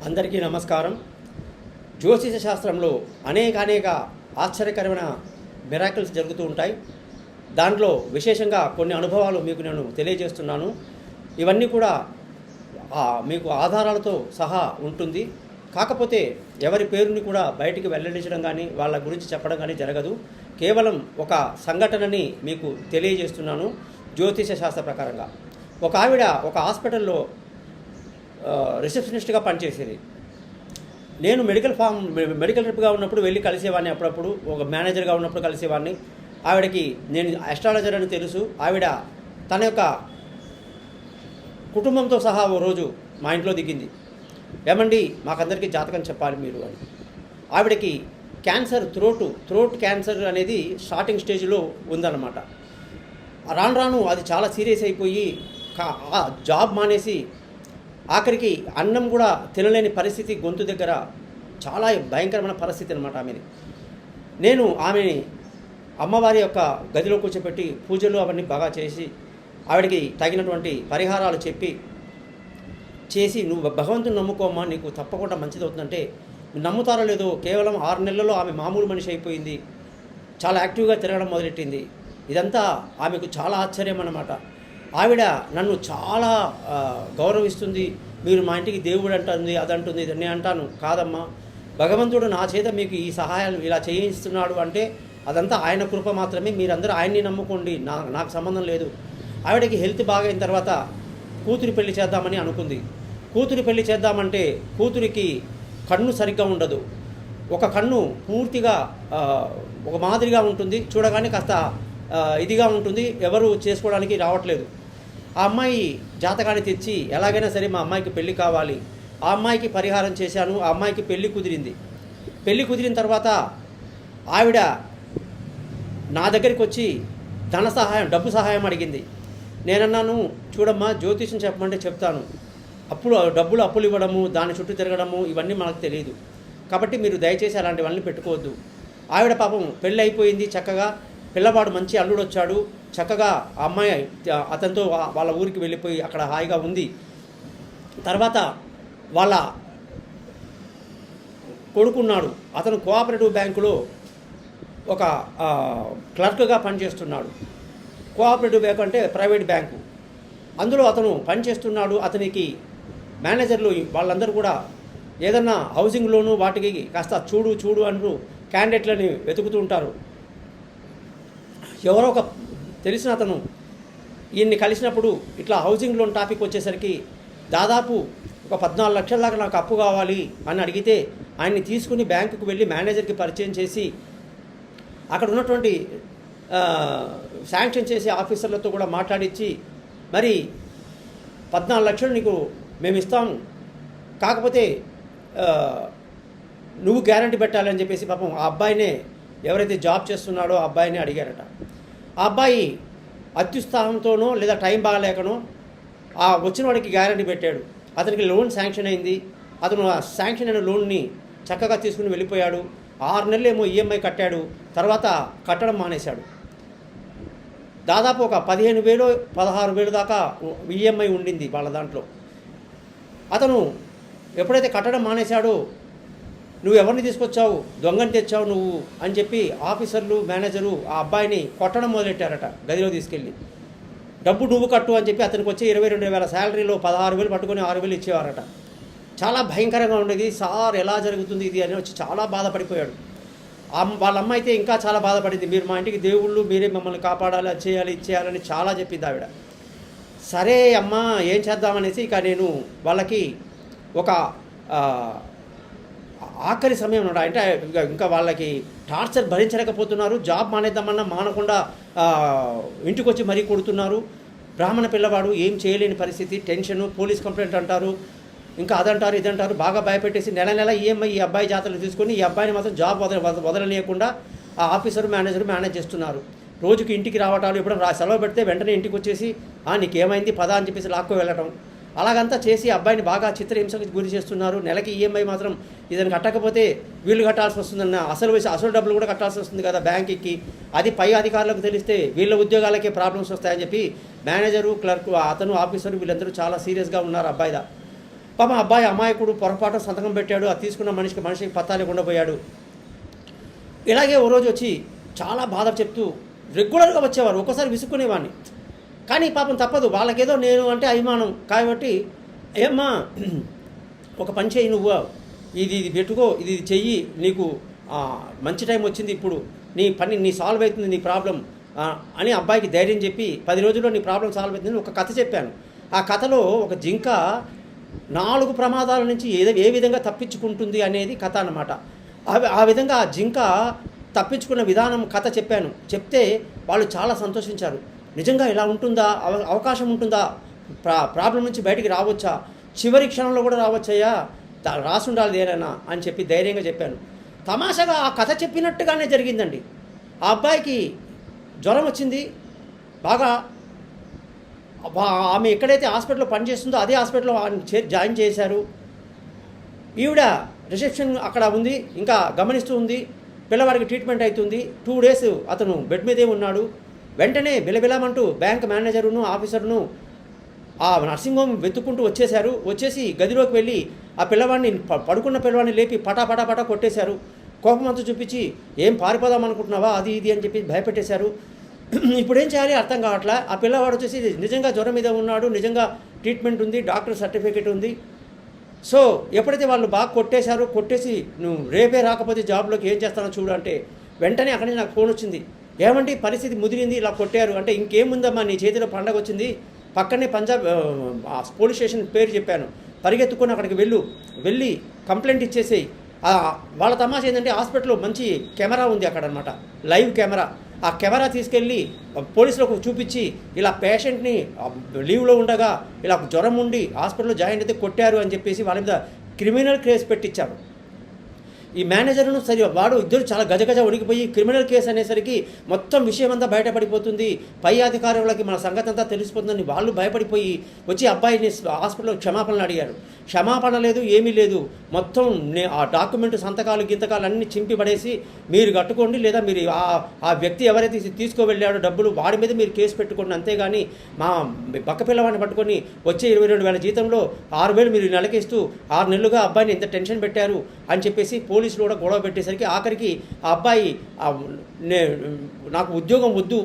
అందరికీ నమస్కారం. జ్యోతిష శాస్త్రంలో అనేక ఆశ్చర్యకరమైన మిరాకిల్స్ జరుగుతూ ఉంటాయి. దాంట్లో విశేషంగా కొన్ని అనుభవాలు మీకు నేను తెలియజేస్తున్నాను. ఇవన్నీ కూడా మీకు ఆధారాలతో సహా ఉంటుంది. కాకపోతే ఎవరి పేరుని కూడా బయటికి వెల్లడించడం కానీ వాళ్ళ గురించి చెప్పడం కానీ జరగదు. కేవలం ఒక సంఘటనని మీకు తెలియజేస్తున్నాను. జ్యోతిష శాస్త్ర ప్రకారంగా ఒక ఆవిడ ఒక హాస్పిటల్లో రిసెప్షనిస్ట్గా పనిచేసేది. నేను మెడికల్ రిప్గా ఉన్నప్పుడు వెళ్ళి కలిసేవాడిని, అప్పుడప్పుడు ఒక మేనేజర్గా ఉన్నప్పుడు కలిసేవాడిని. ఆవిడకి నేను అస్ట్రాలజర్ అని తెలుసు. ఆవిడ తన యొక్క కుటుంబంతో సహా ఓ రోజు మా ఇంట్లో దిగింది. ఏమండి, మాకందరికీ జాతకం చెప్పాలి మీరు అని. ఆవిడకి క్యాన్సర్, థ్రోట్ క్యాన్సర్ అనేది స్టార్టింగ్ స్టేజ్లో ఉందన్నమాట. రాను రాను అది చాలా సీరియస్ అయిపోయి జాబ్ మానేసి ఆఖరికి అన్నం కూడా తినలేని పరిస్థితి, గొంతు దగ్గర చాలా భయంకరమైన పరిస్థితి అనమాట ఆమెది. నేను ఆమెని అమ్మవారి యొక్క గదిలో కూర్చోబెట్టి పూజలు అవన్నీ బాగా చేసి ఆవిడకి తగినటువంటి పరిహారాలు చేసి నువ్వు భగవంతుని నమ్ముకోమ్మా, నీకు తప్పకుండా మంచిది అవుతుందంటే నమ్ముతారో లేదో కేవలం 6 నెలల్లో ఆమె మామూలు మనిషి అయిపోయింది. చాలా యాక్టివ్గా తిరగడం మొదలెట్టింది. ఇదంతా ఆమెకు చాలా ఆశ్చర్యం అన్నమాట. ఆవిడ నన్ను చాలా గౌరవిస్తుంది. మీరు మా ఇంటికి దేవుడు అంటుంది, అదంటుంది. నేను అంటాను, కాదమ్మా, భగవంతుడు నా చేత మీకు ఈ సహాయాలు ఇలా చేయిస్తున్నాడు అంటే అదంతా ఆయన కృప మాత్రమే. మీరందరూ ఆయన్ని నమ్ముకోండి, నాకు సంబంధం లేదు. ఆవిడకి హెల్త్ బాగైన తర్వాత కూతురి పెళ్లి చేద్దామని అనుకుంది. కూతురి పెళ్లి చేద్దామంటే కూతురికి కన్ను సరిగ్గా ఉండదు. ఒక కన్ను పూర్తిగా ఒక మాదిరిగా ఉంటుంది, చూడగానే కాస్త ఇదిగా ఉంటుంది, ఎవరు చేసుకోవడానికి రావట్లేదు. ఆ అమ్మాయి జాతకాన్ని తెచ్చి ఎలాగైనా సరే మా అమ్మాయికి పెళ్లి కావాలి. ఆ అమ్మాయికి పరిహారం చేశాను. ఆ అమ్మాయికి పెళ్లి కుదిరింది. పెళ్లి కుదిరిన తర్వాత ఆవిడ నా దగ్గరికి వచ్చి డబ్బు సహాయం అడిగింది. నేనన్నాను, చూడమ్మా, జ్యోతిషం చెప్పమంటే చెప్తాను, అప్పులు ఇవ్వడము, దాని చుట్టూ తిరగడము ఇవన్నీ మనకు తెలియదు. కాబట్టి మీరు దయచేసి అలాంటివన్నీ పెట్టుకోవద్దు. ఆవిడ పాపం పెళ్ళి అయిపోయింది, చక్కగా పిల్లవాడు మంచి అల్లుడు వచ్చాడు. చక్కగా ఆ అమ్మాయి అతనితో వాళ్ళ ఊరికి వెళ్ళిపోయి అక్కడ హాయిగా ఉంది. తర్వాత వాళ్ళ కొడుకున్నాడు. అతను కోఆపరేటివ్ బ్యాంకులో ఒక క్లర్క్గా పనిచేస్తున్నాడు. కోఆపరేటివ్ బ్యాంకు అంటే ప్రైవేట్ బ్యాంకు. అందులో అతను పనిచేస్తున్నాడు. అతనికి మేనేజర్లు వాళ్ళందరూ కూడా ఏదన్నా హౌసింగ్ లోను వాటికి కాస్త చూడు అంటూ క్యాండిడేట్లని వెతుకుతూ ఉంటారు. ఎవరో ఒక తెలిసిన అతను ఈయన్ని కలిసినప్పుడు ఇట్లా హౌసింగ్ లోన్ టాపిక్ వచ్చేసరికి దాదాపు ఒక 14 లక్షల దాకా నాకు అప్పు కావాలి అని అడిగితే ఆయన్ని తీసుకుని బ్యాంకుకు వెళ్ళి మేనేజర్కి పరిచయం చేసి అక్కడ ఉన్నటువంటి శాంక్షన్ చేసే ఆఫీసర్లతో కూడా మాట్లాడించి మరి 14 లక్షలు నీకు మేము ఇస్తాము, కాకపోతే నువ్వు గ్యారంటీ పెట్టాలని చెప్పేసి పాపం ఆ అబ్బాయినే, ఎవరైతే జాబ్ చేస్తున్నాడో ఆ అబ్బాయినే అడిగారట. ఆ అబ్బాయి అత్యుత్సాహంతోనో లేదా టైం బాగాలేకనో ఆ వచ్చిన వాడికి గ్యారంటీ పెట్టాడు. అతనికి లోన్ శాంక్షన్ అయింది. అతను ఆ శాంక్షన్ అయిన లోన్ని చక్కగా తీసుకుని వెళ్ళిపోయాడు. 6 నెలలు ఏమో ఈఎంఐ కట్టాడు. తర్వాత కట్టడం మానేశాడు. దాదాపు ఒక 15,000 16,000 దాకా ఈఎంఐ ఉండింది వాళ్ళ దాంట్లో. అతను ఎప్పుడైతే కట్టడం మానేశాడో, నువ్వు ఎవరిని తీసుకొచ్చావు, దొంగని తెచ్చావు నువ్వు అని చెప్పి ఆఫీసర్లు, మేనేజరు ఆ అబ్బాయిని కొట్టడం మొదలెట్టారట. గదిలో తీసుకెళ్ళి డబ్బు నువ్వు కట్టు అని చెప్పి అతనికి వచ్చే 22,000 శాలరీలో 16,000 పట్టుకొని 6,000 ఇచ్చేవారట. చాలా భయంకరంగా ఉండేది. సార్ ఎలా జరుగుతుంది ఇది అని వచ్చి చాలా బాధపడిపోయాడు. వాళ్ళ అమ్మ అయితే ఇంకా చాలా బాధపడింది. మీరు మా ఇంటికి దేవుళ్ళు, మీరే మమ్మల్ని కాపాడాలి, అది చేయాలి, ఇది చేయాలని చాలా చెప్పింది ఆవిడ. సరే అమ్మ, ఏం చేద్దామనేసి ఇక నేను వాళ్ళకి ఒక ఆఖరి సమయం ఉన్నాడు. అంటే ఇంకా వాళ్ళకి టార్చర్ భరించలేకపోతున్నారు. జాబ్ మానేద్దామన్నా మానకుండా ఇంటికి వచ్చి మరీ కొడుతున్నారు. బ్రాహ్మణ పిల్లవాడు, ఏం చేయలేని పరిస్థితి, టెన్షను, పోలీస్ కంప్లైంట్ అంటారు, ఇంకా అదంటారు ఇదంటారు. బాగా భయపెట్టేసి నెల ఈఎంఐ ఈ అబ్బాయి జాతరలు తీసుకొని ఈ అబ్బాయిని మాత్రం జాబ్ వదలనీయకుండా ఆ ఆఫీసరు, మేనేజర్ మేనేజ్ చేస్తున్నారు. రోజుకి ఇంటికి రావటాలు, ఎప్పుడైనా సెలవు పెడితే వెంటనే ఇంటికి వచ్చేసి నీకేమైంది పదా అని చెప్పేసి లాక్కో వెళ్ళటం. అలాగంతా చేసి అబ్బాయిని బాగా చిత్రహింసకు గురి చేస్తున్నారు. నెలకి ఈఎంఐ మాత్రం ఇదని కట్టకపోతే వీళ్ళు కట్టాల్సి వస్తుందన్న అసలు డబ్బులు కూడా కట్టాల్సి వస్తుంది కదా బ్యాంక్కి. అది పై అధికారులకు తెలిస్తే వీళ్ళ ఉద్యోగాలకే ప్రాబ్లమ్స్ వస్తాయని చెప్పి మేనేజరు, క్లర్క్, అతను, ఆఫీసరు వీళ్ళందరూ చాలా సీరియస్గా ఉన్నారు అబ్బాయిదా. పాపం అబ్బాయి అమాయకుడు పొరపాటు సంతకం పెట్టాడు, అది తీసుకున్న మనిషికి పత్తా లేకుండా పోయాడు. ఇలాగే ఓ రోజు వచ్చి చాలా బాధ చెప్తూ రెగ్యులర్గా వచ్చేవారు. ఒక్కోసారి విసుక్కునేవాడిని, కానీ పాపం తప్పదు, వాళ్ళకేదో నేను అంటే అభిమానం కాబట్టి, ఏమ్మా ఒక పని చేయి, నువ్వు ఇది పెట్టుకో, ఇది చెయ్యి, నీకు మంచి టైం వచ్చింది, ఇప్పుడు నీ సాల్వ్ అవుతుంది నీ ప్రాబ్లం అని అబ్బాయికి ధైర్యం చెప్పి 10 రోజుల్లో నీ ప్రాబ్లం సాల్వ్ అవుతుందని ఒక కథ చెప్పాను. ఆ కథలో ఒక జింక 4 ప్రమాదాల నుంచి ఏ విధంగా తప్పించుకుంటుంది అనేది కథ అన్నమాట. ఆ విధంగా ఆ జింక తప్పించుకున్న విధానం కథ చెప్పాను. చెప్తే వాళ్ళు చాలా సంతోషించారు. నిజంగా ఇలా ఉంటుందా, అవకాశం ఉంటుందా, ప్రాబ్లం నుంచి బయటికి రావచ్చా, చివరి క్షణంలో కూడా రావచ్చయ్యా, రాసి ఉండాలి ఏదైనా అని చెప్పి ధైర్యంగా చెప్పాను. తమాషాగా ఆ కథ చెప్పినట్టుగానే జరిగిందండి. ఆ అబ్బాయికి జ్వరం వచ్చింది బాగా. ఆమె ఎక్కడైతే హాస్పిటల్లో పనిచేస్తుందో అదే హాస్పిటల్లో జాయిన్ చేశారు. ఈవిడ రిసెప్షన్ అక్కడ ఉంది, ఇంకా గమనిస్తూ ఉంది. పిల్లవాడికి ట్రీట్మెంట్ అవుతుంది. 2 డేస్ అతను బెడ్ మీదే ఉన్నాడు. వెంటనే బిలబిలమంటూ బ్యాంక్ మేనేజరును ఆఫీసర్ను ఆ నర్సింగ్ హోమ్ వెతుక్కుంటూ వచ్చేసి గదిలోకి వెళ్ళి ఆ పిల్లవాడిని పడుకున్న పిల్లవాడిని లేపి పటా కొట్టేశారు. కోపమంతా చూపించి ఏం పారిపోదాం అనుకుంటున్నావా, అది ఇది అని చెప్పి భయపెట్టేశారు. ఇప్పుడు ఏం చేయాలి అర్థం కావట్లా. ఆ పిల్లవాడు వచ్చేసి నిజంగా జ్వరం మీద ఉన్నాడు, నిజంగా ట్రీట్మెంట్ ఉంది, డాక్టర్ సర్టిఫికేట్ ఉంది. సో ఎప్పుడైతే వాళ్ళు బాగా కొట్టేసి నువ్వు రేపే రాకపోతే జాబ్లోకి ఏం చేస్తానో చూడు అంటే, వెంటనే అక్కడి నుంచి నాకు ఫోన్ వచ్చింది. ఏమంటే పరిస్థితి ముదిరింది, ఇలా కొట్టారు అంటే, ఇంకేముందమ్మా నీ చేతిలో పండగ వచ్చింది, పక్కనే పంజాబ్ పోలీస్ స్టేషన్ పేరు చెప్పాను, పరిగెత్తుకొని అక్కడికి వెళ్ళి కంప్లైంట్ ఇచ్చేసేయి. వాళ్ళ తమాషా ఏంటంటే హాస్పిటల్లో మంచి కెమెరా ఉంది అక్కడ అనమాట, లైవ్ కెమెరా. ఆ కెమెరా తీసుకెళ్ళి పోలీసులకు చూపించి ఇలా పేషెంట్ని లీవ్లో ఉండగా ఇలా జ్వరం ఉండి హాస్పిటల్లో జాయిన్ అయితే కొట్టారు అని చెప్పేసి వాళ్ళ మీద క్రిమినల్ కేసు పెట్టించారు. ఈ మేనేజర్ను వాడు ఇద్దరు చాలా గజగజ ఉడికిపోయి క్రిమినల్ కేసు అనేసరికి మొత్తం విషయం అంతా బయటపడిపోతుంది, పై అధికారులకి మన సంగతి అంతా తెలిసిపోతుందని వాళ్ళు భయపడిపోయి వచ్చి అబ్బాయిని హాస్పిటల్లో క్షమాపణలు అడిగారు. క్షమాపణ లేదు, ఏమీ లేదు. మొత్తం ఆ డాక్యుమెంట్ సంతకాలు గింతకాలు అన్నీ చింపి పడేసి మీరు కట్టుకోండి, లేదా మీరు ఆ వ్యక్తి ఎవరైతే తీసుకువెళ్ళాడో డబ్బులు వాడి మీద మీరు కేసు పెట్టుకోండి, అంతేగాని మా బక్క పిల్లవాడిని పట్టుకొని వచ్చే 22,000 జీతంలో 6,000 మీరు నెలకిస్తూ 6 నెలలుగా అబ్బాయిని ఎంత టెన్షన్ పెట్టారు అని చెప్పేసి పోలీసులు కూడా గొడవ పెట్టేసరికి ఆఖరికి ఆ అబ్బాయి నాకు ఉద్యోగం వద్దు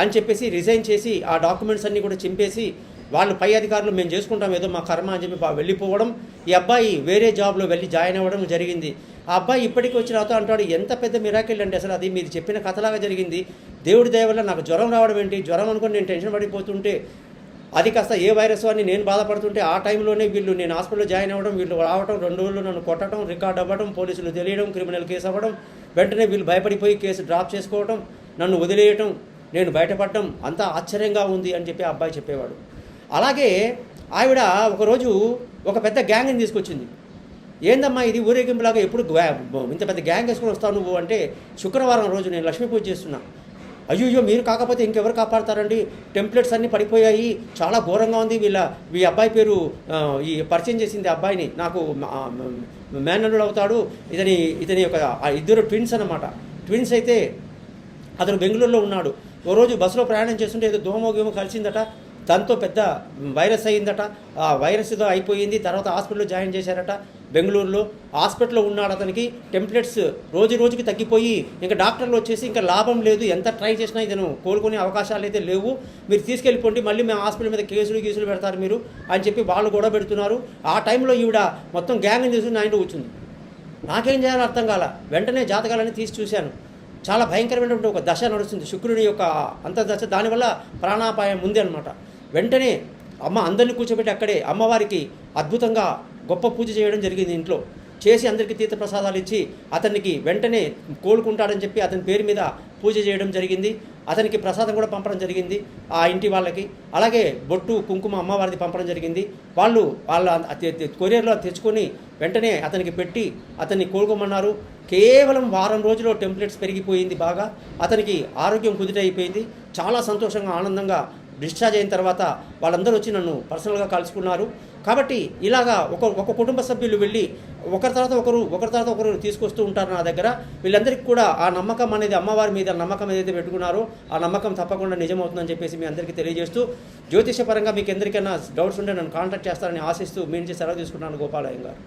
అని చెప్పేసి రిజైన్ చేసి ఆ డాక్యుమెంట్స్ అన్నీ కూడా చింపేసి వాళ్ళు పై అధికారులు మేము చేసుకుంటాం ఏదో మా కర్మ అని చెప్పి వెళ్ళిపోవడం, ఈ అబ్బాయి వేరే జాబ్లో వెళ్ళి జాయిన్ అవ్వడం జరిగింది. ఆ అబ్బాయి ఇప్పటికీ వచ్చి నాతో అంటాడు, ఎంత పెద్ద మిరాకిల్ అంటే అసలు అది మీరు చెప్పిన కథలాగా జరిగింది, దేవుడి దయ వల్ల నాకు జ్వరం రావడం ఏంటి, జ్వరం అనుకుని నేను టెన్షన్ పడిపోతుంటే అది కాస్త ఏ వైరస్ అని నేను బాధపడుతుంటే ఆ టైంలోనే నేను హాస్పిటల్లో జాయిన్ అవ్వడం, వీళ్ళు రావడం, 2 రోజులు నన్ను కొట్టడం, రికార్డ్ అవ్వడం, పోలీసులు తెలియడం, క్రిమినల్ కేసు అవ్వడం, వెంటనే వీళ్ళు భయపడిపోయి కేసు డ్రాప్ చేసుకోవడం, నన్ను వదిలేయటం, నేను బయటపడటం అంతా ఆశ్చర్యంగా ఉంది అని చెప్పి ఆ అబ్బాయి చెప్పేవాడు. అలాగే ఆవిడ ఒకరోజు ఒక పెద్ద గ్యాంగ్ని తీసుకొచ్చింది. ఏందమ్మా ఇది ఊరేగింపులాగా ఎప్పుడు ఇంత పెద్ద గ్యాంగ్ వేసుకొని వస్తావు నువ్వు అంటే, శుక్రవారం రోజు నేను లక్ష్మీ పూజ చేస్తున్నా. అయ్యో మీరు కాకపోతే ఇంకెవరు కాపాడతారండి, టెంప్లెట్స్ అన్నీ పడిపోయాయి, చాలా ఘోరంగా ఉంది, ఈ అబ్బాయి పేరు ఈ పరిచయం చేసింది అబ్బాయిని నాకు మేనల్లుడు అవుతాడు, ఇతని యొక్క 2 ట్విన్స్ అన్నమాట. ట్విన్స్ అయితే అతను బెంగళూరులో ఉన్నాడు. ఓ రోజు బస్సులో ప్రయాణం చేస్తుంటే ఏదో దోమోగేమో కలిసిందట, దాంతో పెద్ద వైరస్ అయ్యిందట. ఆ వైరస్ ఏదో అయిపోయింది, తర్వాత హాస్పిటల్లో జాయిన్ చేశారట బెంగళూరులో. హాస్పిటల్లో ఉన్నాడు, అతనికి టెంప్లెట్స్ రోజుకి తగ్గిపోయి ఇంకా డాక్టర్లు వచ్చేసి ఇంకా లాభం లేదు, ఎంత ట్రై చేసినా ఇతను కోలుకునే అవకాశాలు అయితే లేవు, మీరు తీసుకెళ్ళిపోండి, మళ్ళీ మేము హాస్పిటల్ మీద కేసులు పెడతారు మీరు అని చెప్పి వాళ్ళు గొడవ పెడుతున్నారు. ఆ టైంలో ఈవిడ మొత్తం గ్యాంగ్ని తీసుకుని నా ఇంట్లో కూర్చుంది. నాకేం చేయాలో అర్థం కాల. వెంటనే జాతకాలని తీసి చూశాను. చాలా భయంకరమైనటువంటి ఒక దశ నడుస్తుంది, శుక్రుడి యొక్క అంతర్దశ, దానివల్ల ప్రాణాపాయం ఉంది అనమాట. వెంటనే అందరినీ కూర్చోబెట్టి అక్కడే అమ్మవారికి అద్భుతంగా గొప్ప పూజ చేయడం జరిగింది. ఇంట్లో చేసి అందరికీ తీర్థప్రసాదాలు ఇచ్చి అతనికి వెంటనే కోలుకుంటాడని చెప్పి అతని పేరు మీద పూజ చేయడం జరిగింది. అతనికి ప్రసాదం కూడా పంపడం జరిగింది ఆ ఇంటి వాళ్ళకి. అలాగే బొట్టు కుంకుమ అమ్మవారిది పంపడం జరిగింది. వాళ్ళ కొరియర్లో తెచ్చుకొని వెంటనే అతనికి పెట్టి అతన్ని కోలుకోమన్నారు. కేవలం వారం రోజుల్లో టెంప్లెట్స్ పెరిగిపోయింది బాగా, అతనికి ఆరోగ్యం కుదుటైపోయింది. చాలా సంతోషంగా ఆనందంగా డిశ్చార్జ్ అయిన తర్వాత వాళ్ళందరూ వచ్చి నన్ను పర్సనల్గా కలుసుకున్నారు. కాబట్టి ఇలాగా ఒక కుటుంబ సభ్యులు వెళ్ళి ఒకరి తర్వాత ఒకరు తీసుకొస్తూ ఉంటారు నా దగ్గర. వీళ్ళందరికీ కూడా ఆ నమ్మకం అనేది, అమ్మవారి మీద నమ్మకం ఏదైతే పెట్టుకున్నారో ఆ నమ్మకం తప్పకుండా నిజమవుతుందని చెప్పేసి మీ అందరికీ తెలియజేస్తూ, జ్యోతిషపరంగా మీకు ఎందరికైనా డౌట్స్ ఉంటే నన్ను కాంటాక్ట్ చేస్తారని ఆశిస్తూ మీ నుంచి సెలవు తీసుకుంటున్నాను. గోపాలయ్య గారు.